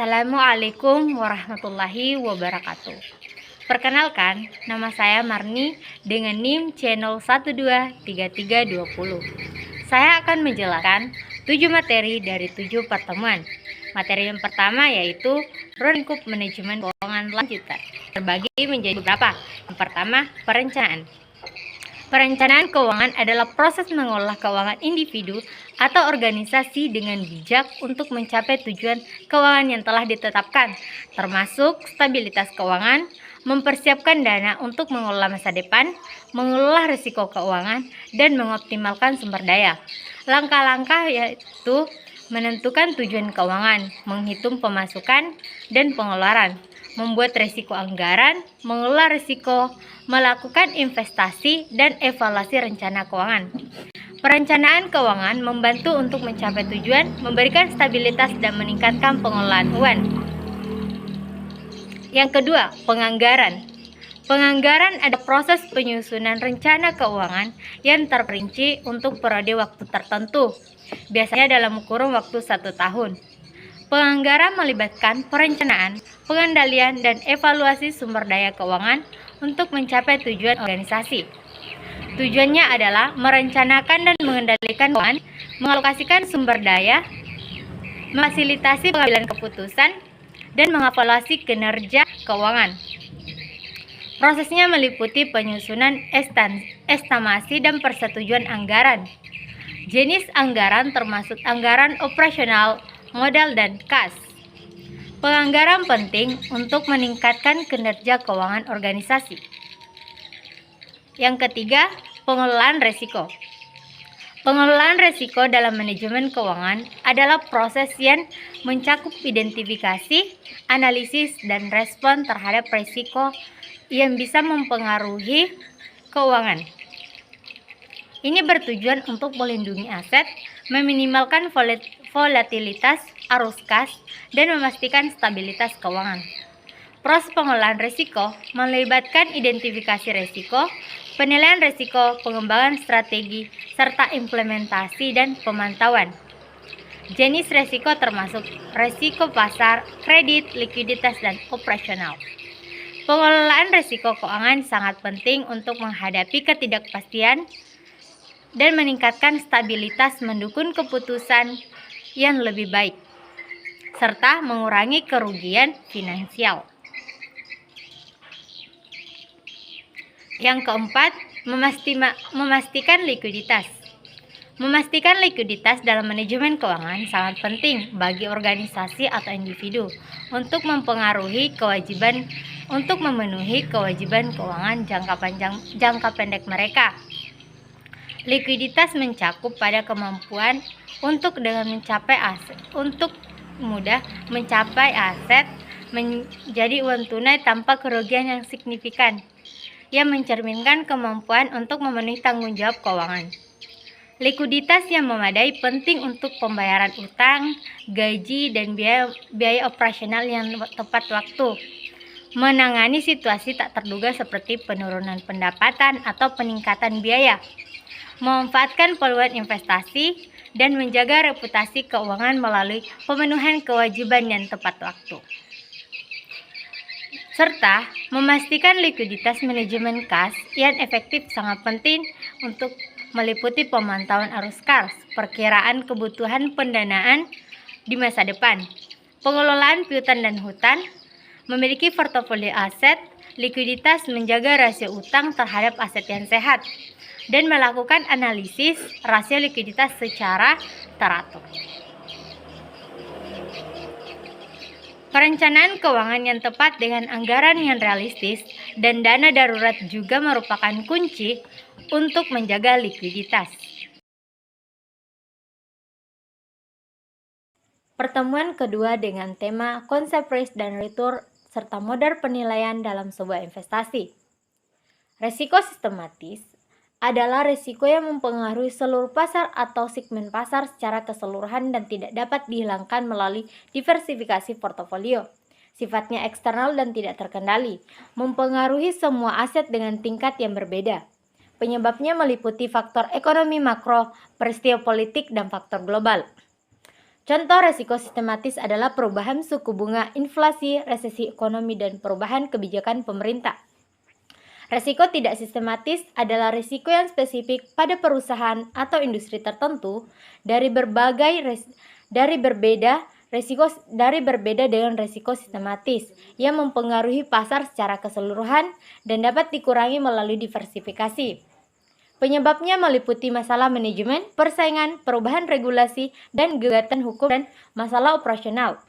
Assalamualaikum warahmatullahi wabarakatuh. Perkenalkan, nama saya Marni dengan NIM channel 123320. Saya akan menjelaskan 7 materi dari 7 pertemuan. Materi yang pertama yaitu lingkup manajemen keuangan lanjutan. Terbagi menjadi beberapa. Yang pertama, perencanaan. Perencanaan keuangan adalah proses mengolah keuangan individu atau organisasi dengan bijak untuk mencapai tujuan keuangan yang telah ditetapkan, termasuk stabilitas keuangan, mempersiapkan dana untuk mengelola masa depan, mengelola risiko keuangan, dan mengoptimalkan sumber daya. Langkah-langkah yaitu menentukan tujuan keuangan, menghitung pemasukan dan pengeluaran, membuat risiko anggaran, mengelola risiko, melakukan investasi, dan evaluasi rencana keuangan. Perencanaan keuangan membantu untuk mencapai tujuan, memberikan stabilitas, dan meningkatkan pengelolaan uang. Yang kedua, penganggaran. Penganggaran adalah proses penyusunan rencana keuangan yang terperinci untuk periode waktu tertentu, biasanya dalam kurun waktu 1 tahun. Penganggaran melibatkan perencanaan, pengendalian, dan evaluasi sumber daya keuangan untuk mencapai tujuan organisasi. Tujuannya adalah merencanakan dan mengendalikan keuangan, mengalokasikan sumber daya, memfasilitasi pengambilan keputusan, dan mengevaluasi kinerja keuangan. Prosesnya meliputi penyusunan estimasi dan persetujuan anggaran. Jenis anggaran termasuk anggaran operasional, modal, dan kas. Penganggaran penting untuk meningkatkan kinerja keuangan organisasi. Yang ketiga, pengelolaan risiko. Pengelolaan risiko dalam manajemen keuangan adalah proses yang mencakup identifikasi, analisis, dan respon terhadap risiko yang bisa mempengaruhi keuangan. Ini bertujuan untuk melindungi aset, meminimalkan volatilitas arus kas, dan memastikan stabilitas keuangan. Proses pengelolaan risiko melibatkan identifikasi risiko, penilaian risiko, pengembangan strategi, serta implementasi dan pemantauan. Jenis risiko termasuk risiko pasar, kredit, likuiditas, dan operasional. Pengelolaan risiko keuangan sangat penting untuk menghadapi ketidakpastian dan meningkatkan stabilitas, mendukung keputusan yang lebih baik, serta mengurangi kerugian finansial. Yang keempat, memastikan likuiditas. Memastikan likuiditas dalam manajemen keuangan sangat penting bagi organisasi atau individu untuk memenuhi kewajiban keuangan jangka pendek mereka. Likuiditas mencakup pada kemampuan untuk mudah mencapai aset menjadi uang tunai tanpa kerugian yang signifikan, yang mencerminkan kemampuan untuk memenuhi tanggung jawab keuangan. Likuiditas yang memadai penting untuk pembayaran utang, gaji, dan biaya operasional yang tepat waktu, menangani situasi tak terduga seperti penurunan pendapatan atau peningkatan biaya, memanfaatkan peluang investasi, dan menjaga reputasi keuangan melalui pemenuhan kewajiban yang tepat waktu. Serta memastikan likuiditas manajemen kas yang efektif sangat penting untuk meliputi pemantauan arus kas, perkiraan kebutuhan pendanaan di masa depan, pengelolaan piutang dan hutang, memiliki portofolio aset, likuiditas, menjaga rasio utang terhadap aset yang sehat, dan melakukan analisis rasio likuiditas secara teratur. Perencanaan keuangan yang tepat dengan anggaran yang realistis dan dana darurat juga merupakan kunci untuk menjaga likuiditas. Pertemuan kedua dengan tema konsep risk dan return serta modal penilaian dalam sebuah investasi. Risiko sistematis adalah risiko yang mempengaruhi seluruh pasar atau segmen pasar secara keseluruhan dan tidak dapat dihilangkan melalui diversifikasi portofolio. Sifatnya eksternal dan tidak terkendali, mempengaruhi semua aset dengan tingkat yang berbeda. Penyebabnya meliputi faktor ekonomi makro, peristiwa politik, dan faktor global. Contoh resiko sistematis adalah perubahan suku bunga, inflasi, resesi ekonomi, dan perubahan kebijakan pemerintah. Resiko tidak sistematis adalah risiko yang spesifik pada perusahaan atau industri tertentu dari berbeda dengan risiko sistematis yang mempengaruhi pasar secara keseluruhan dan dapat dikurangi melalui diversifikasi. Penyebabnya meliputi masalah manajemen, persaingan, perubahan regulasi, dan gugatan hukum dan masalah operasional.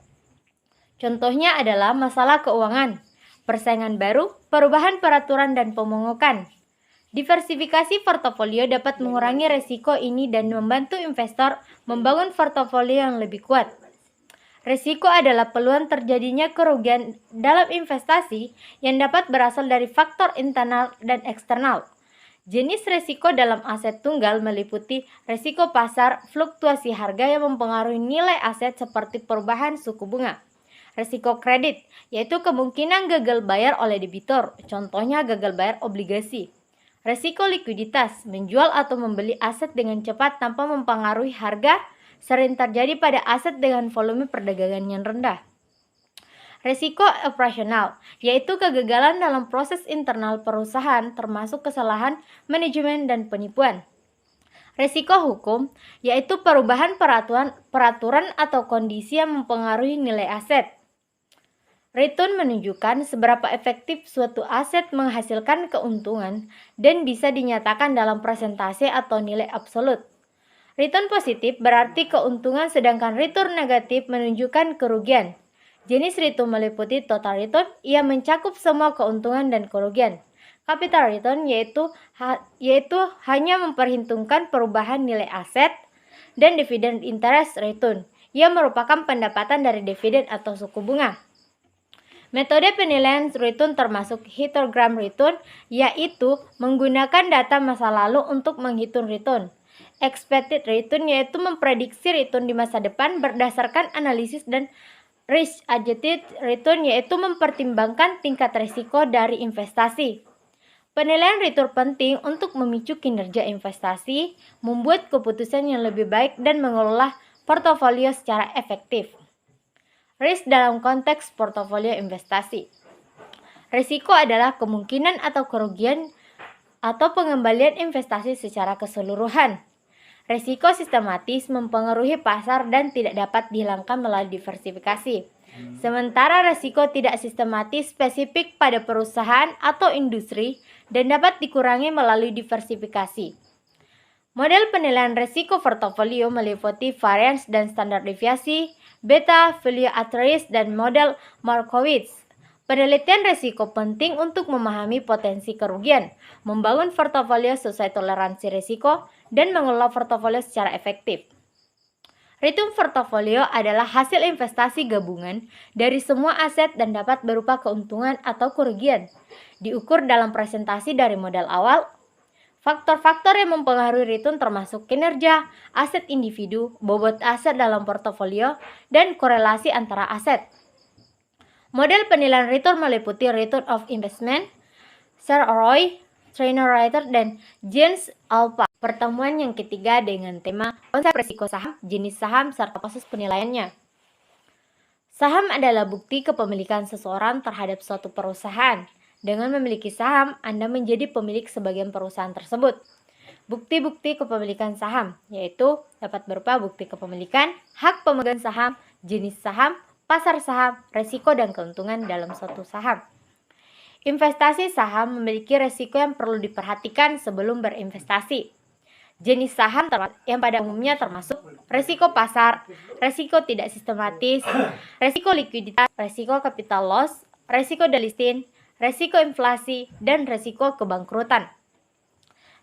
Contohnya adalah masalah keuangan, persaingan baru, perubahan peraturan, dan pemungutan. Diversifikasi portofolio dapat mengurangi risiko ini dan membantu investor membangun portofolio yang lebih kuat. Risiko adalah peluang terjadinya kerugian dalam investasi yang dapat berasal dari faktor internal dan eksternal. Jenis risiko dalam aset tunggal meliputi risiko pasar, fluktuasi harga yang mempengaruhi nilai aset seperti perubahan suku bunga. Risiko kredit, yaitu kemungkinan gagal bayar oleh debitur, contohnya gagal bayar obligasi. Risiko likuiditas, menjual atau membeli aset dengan cepat tanpa mempengaruhi harga, sering terjadi pada aset dengan volume perdagangan yang rendah. Risiko operasional, yaitu kegagalan dalam proses internal perusahaan termasuk kesalahan manajemen dan penipuan. Risiko hukum, yaitu perubahan peraturan atau kondisi yang mempengaruhi nilai aset. Return menunjukkan seberapa efektif suatu aset menghasilkan keuntungan dan bisa dinyatakan dalam persentase atau nilai absolut. Return positif berarti keuntungan, sedangkan return negatif menunjukkan kerugian. Jenis return meliputi total return, ia mencakup semua keuntungan dan kerugian. Capital return yaitu hanya memperhitungkan perubahan nilai aset, dan dividend interest return, ia merupakan pendapatan dari dividen atau suku bunga. Metode penilaian return termasuk histogram return, yaitu menggunakan data masa lalu untuk menghitung return. Expected return yaitu memprediksi return di masa depan berdasarkan analisis, dan risk-adjusted return yaitu mempertimbangkan tingkat risiko dari investasi. Penilaian return penting untuk memicu kinerja investasi, membuat keputusan yang lebih baik, dan mengelola portofolio secara efektif. Risk dalam konteks portofolio investasi. Risiko adalah kemungkinan atau kerugian atau pengembalian investasi secara keseluruhan. Risiko sistematis mempengaruhi pasar dan tidak dapat dihilangkan melalui diversifikasi. Sementara risiko tidak sistematis spesifik pada perusahaan atau industri dan dapat dikurangi melalui diversifikasi. Model penilaian risiko portofolio meliputi variance dan standar deviasi, beta, value at risk, dan model Markowitz. Penelitian risiko penting untuk memahami potensi kerugian, membangun portofolio sesuai toleransi risiko, dan mengelola portofolio secara efektif. Return portofolio adalah hasil investasi gabungan dari semua aset dan dapat berupa keuntungan atau kerugian. Diukur dalam presentasi dari modal awal. Faktor-faktor yang mempengaruhi return termasuk kinerja, aset individu, bobot aset dalam portofolio, dan korelasi antara aset. Model penilaian return meliputi return of investment, Roy, Trainer Writer, dan James Alpha. Pertemuan yang ketiga dengan tema konsep risiko saham, jenis saham, serta proses penilaiannya. Saham adalah bukti kepemilikan seseorang terhadap suatu perusahaan. Dengan memiliki saham, Anda menjadi pemilik sebagian perusahaan tersebut. Bukti-bukti kepemilikan saham, yaitu dapat berupa bukti kepemilikan, hak pemegang saham, jenis saham, pasar saham, risiko dan keuntungan dalam suatu saham. Investasi saham memiliki risiko yang perlu diperhatikan sebelum berinvestasi. Jenis saham yang pada umumnya termasuk risiko pasar, risiko tidak sistematis, risiko likuiditas, risiko capital loss, risiko delisting, risiko inflasi, dan risiko kebangkrutan.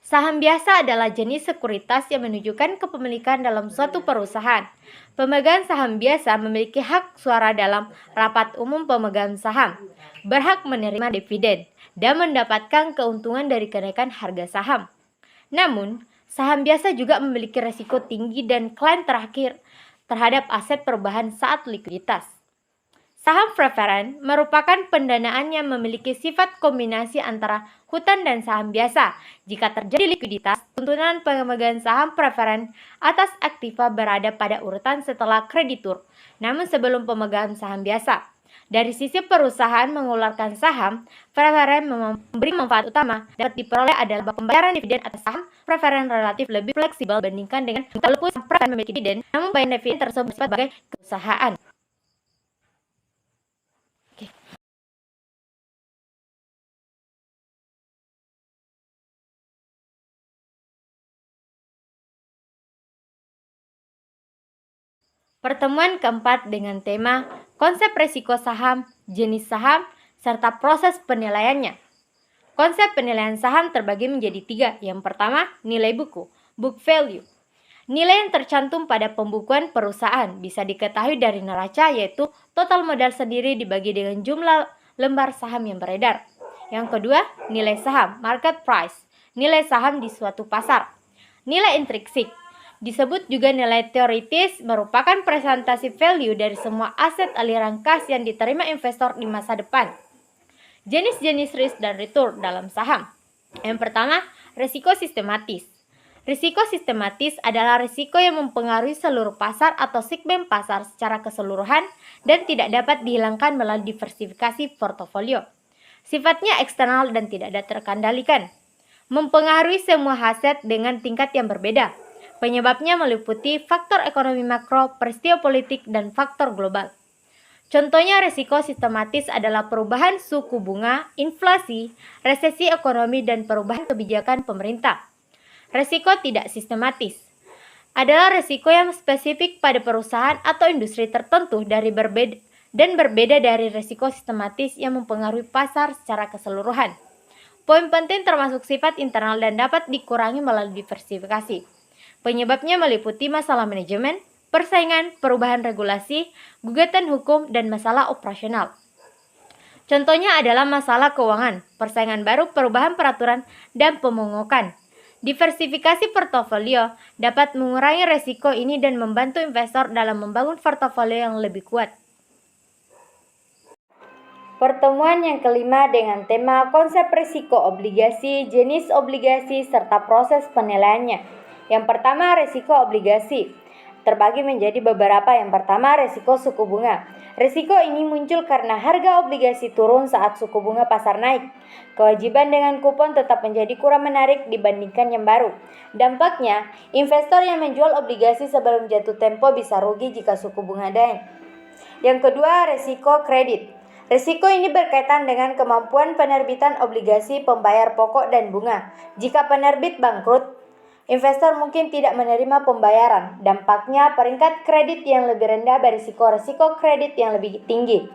Saham biasa adalah jenis sekuritas yang menunjukkan kepemilikan dalam suatu perusahaan. Pemegang saham biasa memiliki hak suara dalam rapat umum pemegang saham, berhak menerima dividen, dan mendapatkan keuntungan dari kenaikan harga saham. Namun, saham biasa juga memiliki risiko tinggi dan klaim terakhir terhadap aset perubahan saat likuiditas. Saham preferen merupakan pendanaan yang memiliki sifat kombinasi antara hutang dan saham biasa. Jika terjadi likuiditas, tuntunan pemegang saham preferen atas aktiva berada pada urutan setelah kreditur, namun sebelum pemegang saham biasa. Dari sisi perusahaan mengeluarkan saham, preferen memberi manfaat utama dapat diperoleh adalah pembayaran dividen atas saham preferen relatif lebih fleksibel dibandingkan dengan walaupun saham preferen memiliki dividen, namun pembayaran dividen tersebut bersifat sebagai perusahaan. Pertemuan keempat dengan tema konsep risiko saham, jenis saham, serta proses penilaiannya. Konsep penilaian saham terbagi menjadi 3. Yang pertama, nilai buku, book value. Nilai yang tercantum pada pembukuan perusahaan bisa diketahui dari neraca, yaitu total modal sendiri dibagi dengan jumlah lembar saham yang beredar. Yang kedua, nilai saham, market price, nilai saham di suatu pasar. Nilai intrinsik, disebut juga nilai teoritis, merupakan presentasi value dari semua aset aliran kas yang diterima investor di masa depan. Jenis-jenis risk dan return dalam saham. Yang pertama, risiko sistematis. Risiko sistematis adalah risiko yang mempengaruhi seluruh pasar atau segmen pasar secara keseluruhan dan tidak dapat dihilangkan melalui diversifikasi portofolio. Sifatnya eksternal dan tidak terkendalikan. Mempengaruhi semua aset dengan tingkat yang berbeda. Penyebabnya meliputi faktor ekonomi makro, peristiwa politik, dan faktor global. Contohnya risiko sistematis adalah perubahan suku bunga, inflasi, resesi ekonomi, dan perubahan kebijakan pemerintah. Risiko tidak sistematis adalah risiko yang spesifik pada perusahaan atau industri tertentu berbeda dari risiko sistematis yang mempengaruhi pasar secara keseluruhan. Poin penting termasuk sifat internal dan dapat dikurangi melalui diversifikasi. Penyebabnya meliputi masalah manajemen, persaingan, perubahan regulasi, gugatan hukum, dan masalah operasional. Contohnya adalah masalah keuangan, persaingan baru, perubahan peraturan, dan pemungutan. Diversifikasi portofolio dapat mengurangi risiko ini dan membantu investor dalam membangun portofolio yang lebih kuat. Pertemuan yang kelima dengan tema konsep risiko obligasi, jenis obligasi, serta proses penilaiannya. Yang pertama, risiko obligasi. Terbagi menjadi beberapa. Yang pertama, risiko suku bunga. Risiko ini muncul karena harga obligasi turun saat suku bunga pasar naik. Kewajiban dengan kupon tetap menjadi kurang menarik dibandingkan yang baru. Dampaknya, investor yang menjual obligasi sebelum jatuh tempo bisa rugi jika suku bunga naik. Yang kedua, risiko kredit. Risiko ini berkaitan dengan kemampuan penerbitan obligasi pembayar pokok dan bunga. Jika penerbit bangkrut, investor mungkin tidak menerima pembayaran. Dampaknya peringkat kredit yang lebih rendah berisiko kredit yang lebih tinggi.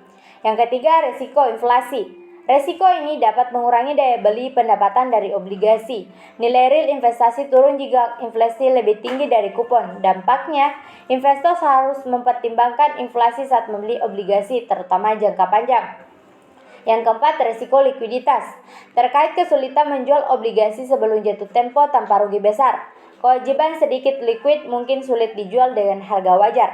Yang ketiga, risiko inflasi. Risiko ini dapat mengurangi daya beli pendapatan dari obligasi. Nilai real investasi turun jika inflasi lebih tinggi dari kupon. Dampaknya, investor harus mempertimbangkan inflasi saat membeli obligasi, terutama jangka panjang. Yang keempat, risiko likuiditas. Terkait kesulitan menjual obligasi sebelum jatuh tempo tanpa rugi besar. Kewajiban sedikit likuid mungkin sulit dijual dengan harga wajar.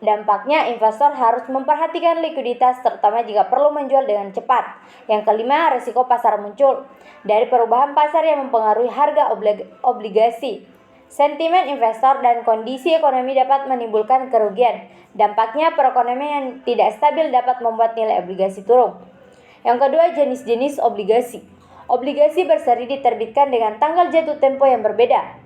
Dampaknya, investor harus memperhatikan likuiditas, terutama jika perlu menjual dengan cepat. Yang kelima, risiko pasar muncul. Dari perubahan pasar yang mempengaruhi harga obligasi, sentimen investor dan kondisi ekonomi dapat menimbulkan kerugian. Dampaknya, perekonomian yang tidak stabil dapat membuat nilai obligasi turun. Yang kedua, jenis-jenis obligasi. Obligasi berseri diterbitkan dengan tanggal jatuh tempo yang berbeda.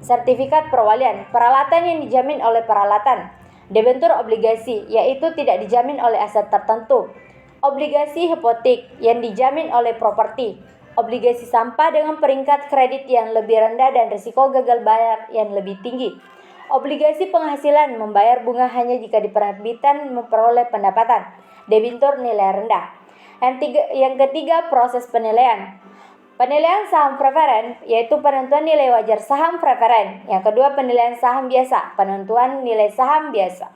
Sertifikat perwalian, peralatan yang dijamin oleh peralatan. Debentur obligasi, yaitu tidak dijamin oleh aset tertentu. Obligasi hipotek yang dijamin oleh properti. Obligasi sampah dengan peringkat kredit yang lebih rendah dan risiko gagal bayar yang lebih tinggi. Obligasi penghasilan, membayar bunga hanya jika penerbitan memperoleh pendapatan. Debentur nilai rendah. Yang ketiga, proses penilaian. Penilaian saham preferen, yaitu penentuan nilai wajar saham preferen. Yang kedua, penilaian saham biasa, penentuan nilai saham biasa.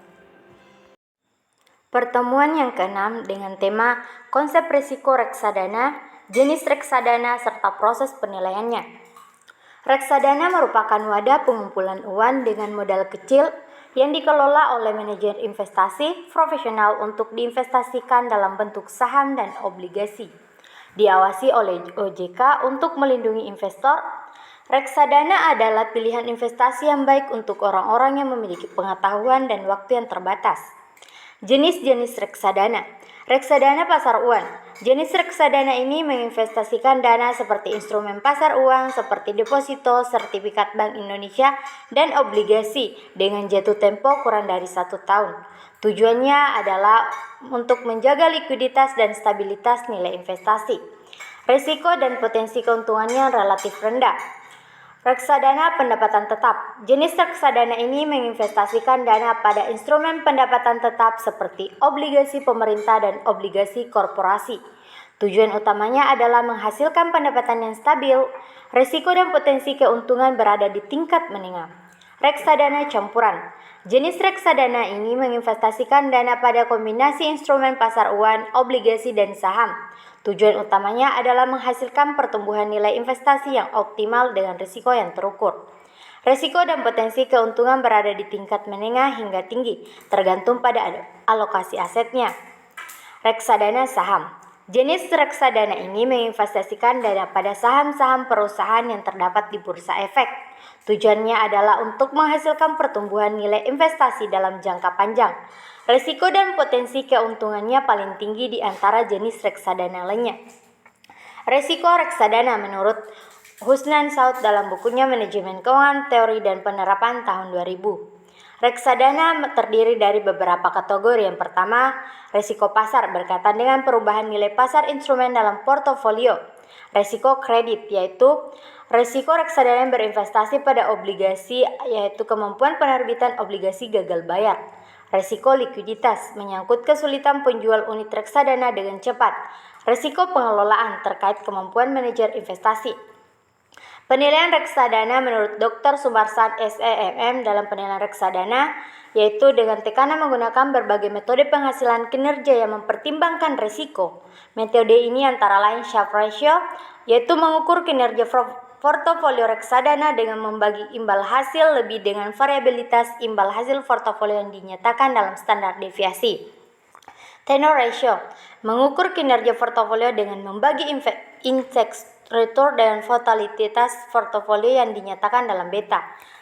Pertemuan yang keenam dengan tema konsep risiko reksadana, jenis reksadana, serta proses penilaiannya. Reksadana merupakan wadah pengumpulan uang dengan modal kecil yang dikelola oleh manajer investasi profesional untuk diinvestasikan dalam bentuk saham dan obligasi. Diawasi oleh OJK untuk melindungi investor. Reksadana adalah pilihan investasi yang baik untuk orang-orang yang memiliki pengetahuan dan waktu yang terbatas. Jenis-jenis reksadana. Reksadana pasar uang. Jenis reksadana ini menginvestasikan dana seperti instrumen pasar uang seperti deposito, sertifikat Bank Indonesia, dan obligasi dengan jatuh tempo kurang dari 1 tahun. Tujuannya adalah untuk menjaga likuiditas dan stabilitas nilai investasi. Risiko dan potensi keuntungannya relatif rendah. Reksadana pendapatan tetap. Jenis reksadana ini menginvestasikan dana pada instrumen pendapatan tetap seperti obligasi pemerintah dan obligasi korporasi. Tujuan utamanya adalah menghasilkan pendapatan yang stabil. Risiko dan potensi keuntungan berada di tingkat menengah. Reksadana campuran. Jenis reksadana ini menginvestasikan dana pada kombinasi instrumen pasar uang, obligasi, dan saham. Tujuan utamanya adalah menghasilkan pertumbuhan nilai investasi yang optimal dengan risiko yang terukur. Risiko dan potensi keuntungan berada di tingkat menengah hingga tinggi, tergantung pada alokasi asetnya. Reksadana saham. Jenis reksadana ini menginvestasikan dana pada saham-saham perusahaan yang terdapat di bursa efek. Tujuannya adalah untuk menghasilkan pertumbuhan nilai investasi dalam jangka panjang. Risiko dan potensi keuntungannya paling tinggi di antara jenis reksadana lainnya. Risiko reksadana menurut Husnan Saud dalam bukunya Manajemen Keuangan Teori dan Penerapan tahun 2000. Reksadana terdiri dari beberapa kategori. Yang pertama, risiko pasar berkaitan dengan perubahan nilai pasar instrumen dalam portofolio. Risiko kredit, yaitu risiko reksadana yang berinvestasi pada obligasi, yaitu kemampuan penerbitan obligasi gagal bayar. Risiko likuiditas, menyangkut kesulitan penjual unit reksadana dengan cepat. Risiko pengelolaan, terkait kemampuan manajer investasi. Penilaian reksadana menurut Dr. Sumarsan SEMM dalam penilaian reksadana, yaitu dengan tekanan menggunakan berbagai metode penghasilan kinerja yang mempertimbangkan risiko. Metode ini antara lain Sharpe Ratio, yaitu mengukur kinerja portofolio reksadana dengan membagi imbal hasil lebih dengan variabilitas imbal hasil portofolio yang dinyatakan dalam standar deviasi. Tenor Ratio, mengukur kinerja portofolio dengan membagi indeks return dengan volatilitas portofolio yang dinyatakan dalam beta.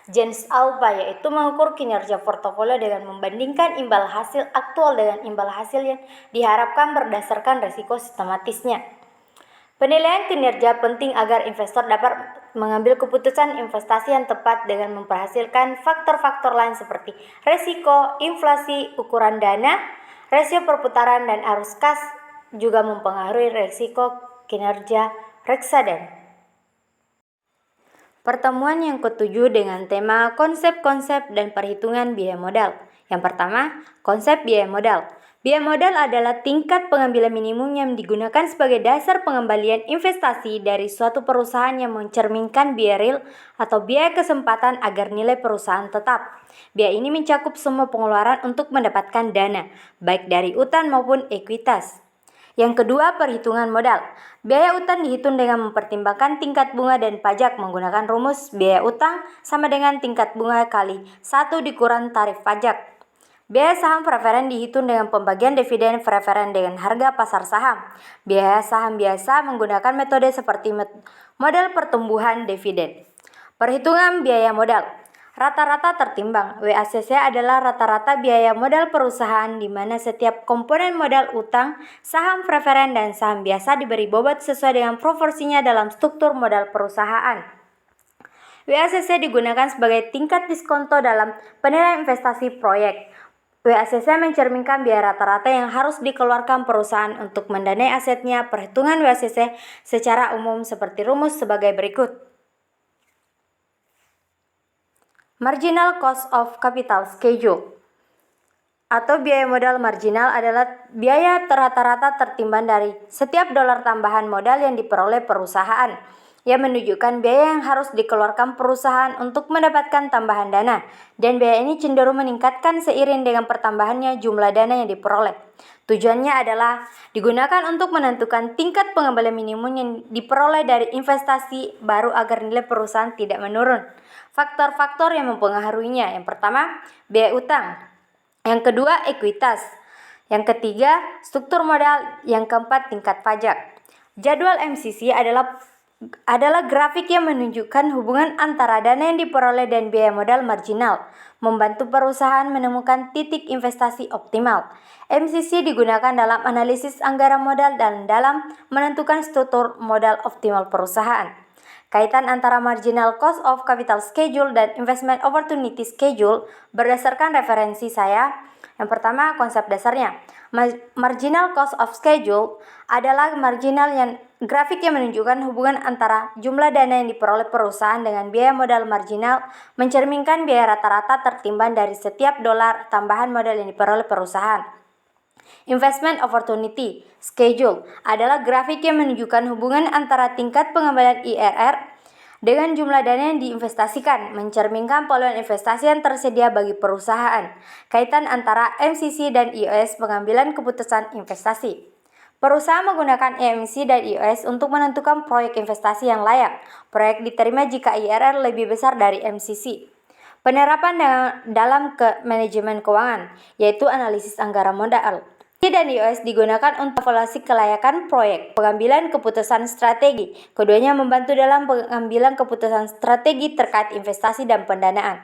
Jens Alba, yaitu mengukur kinerja portofolio dengan membandingkan imbal hasil aktual dengan imbal hasil yang diharapkan berdasarkan risiko sistematisnya. Penilaian kinerja penting agar investor dapat mengambil keputusan investasi yang tepat dengan memperhasilkan faktor-faktor lain seperti risiko, inflasi, ukuran dana, rasio perputaran, dan arus kas juga mempengaruhi risiko kinerja reksadana. Pertemuan yang ketujuh dengan tema konsep-konsep dan perhitungan biaya modal. Yang pertama, konsep biaya modal. Biaya modal adalah tingkat pengambilan minimum yang digunakan sebagai dasar pengembalian investasi dari suatu perusahaan yang mencerminkan biaya real atau biaya kesempatan agar nilai perusahaan tetap. Biaya ini mencakup semua pengeluaran untuk mendapatkan dana, baik dari utang maupun ekuitas. Yang kedua, perhitungan modal. Biaya utang dihitung dengan mempertimbangkan tingkat bunga dan pajak menggunakan rumus biaya utang sama dengan tingkat bunga kali 1 dikurang tarif pajak. Biaya saham preferen dihitung dengan pembagian dividen preferen dengan harga pasar saham. Biaya saham biasa menggunakan metode seperti model pertumbuhan dividen. Perhitungan biaya modal. Rata-rata tertimbang. WACC adalah rata-rata biaya modal perusahaan di mana setiap komponen modal utang, saham preferen, dan saham biasa diberi bobot sesuai dengan proporsinya dalam struktur modal perusahaan. WACC digunakan sebagai tingkat diskonto dalam penilaian investasi proyek. WACC mencerminkan biaya rata-rata yang harus dikeluarkan perusahaan untuk mendanai asetnya. Perhitungan WACC secara umum seperti rumus sebagai berikut. Marginal Cost of Capital Schedule atau biaya modal marginal adalah biaya rata-rata tertimbang dari setiap dolar tambahan modal yang diperoleh perusahaan. yang menunjukkan biaya yang harus dikeluarkan perusahaan untuk mendapatkan tambahan dana, dan biaya ini cenderung meningkatkan seiring dengan pertambahannya jumlah dana yang diperoleh. Tujuannya adalah digunakan untuk menentukan tingkat pengembalian minimum yang diperoleh dari investasi baru agar nilai perusahaan tidak menurun. Faktor-faktor yang mempengaruhinya, yang pertama, biaya utang. Yang kedua, ekuitas. Yang ketiga, struktur modal. Yang keempat, tingkat pajak. Jadwal MCC adalah grafik yang menunjukkan hubungan antara dana yang diperoleh dan biaya modal marginal, membantu perusahaan menemukan titik investasi optimal. MCC digunakan dalam analisis anggaran modal dan dalam menentukan struktur modal optimal perusahaan. Kaitan antara marginal cost of capital schedule dan investment opportunity schedule berdasarkan referensi saya. Yang pertama, konsep dasarnya. Marginal cost of schedule adalah grafik yang menunjukkan hubungan antara jumlah dana yang diperoleh perusahaan dengan biaya modal marginal, mencerminkan biaya rata-rata tertimbang dari setiap dolar tambahan modal yang diperoleh perusahaan. Investment opportunity schedule adalah grafik yang menunjukkan hubungan antara tingkat pengembalian IRR dengan jumlah dana yang diinvestasikan, mencerminkan peluang investasi yang tersedia bagi perusahaan. Kaitan antara MCC dan IOS pengambilan keputusan investasi. Perusahaan menggunakan MCC dan IOS untuk menentukan proyek investasi yang layak. Proyek diterima jika IRR lebih besar dari MCC. Penerapan dalam manajemen keuangan, yaitu analisis anggaran modal. Dan IOS digunakan untuk evaluasi kelayakan proyek, pengambilan keputusan strategi. Keduanya membantu dalam pengambilan keputusan strategi terkait investasi dan pendanaan.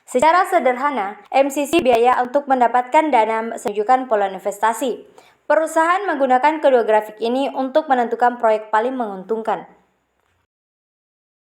Secara sederhana, MCC biaya untuk mendapatkan dana menunjukkan peluang investasi. Perusahaan menggunakan kedua grafik ini untuk menentukan proyek paling menguntungkan.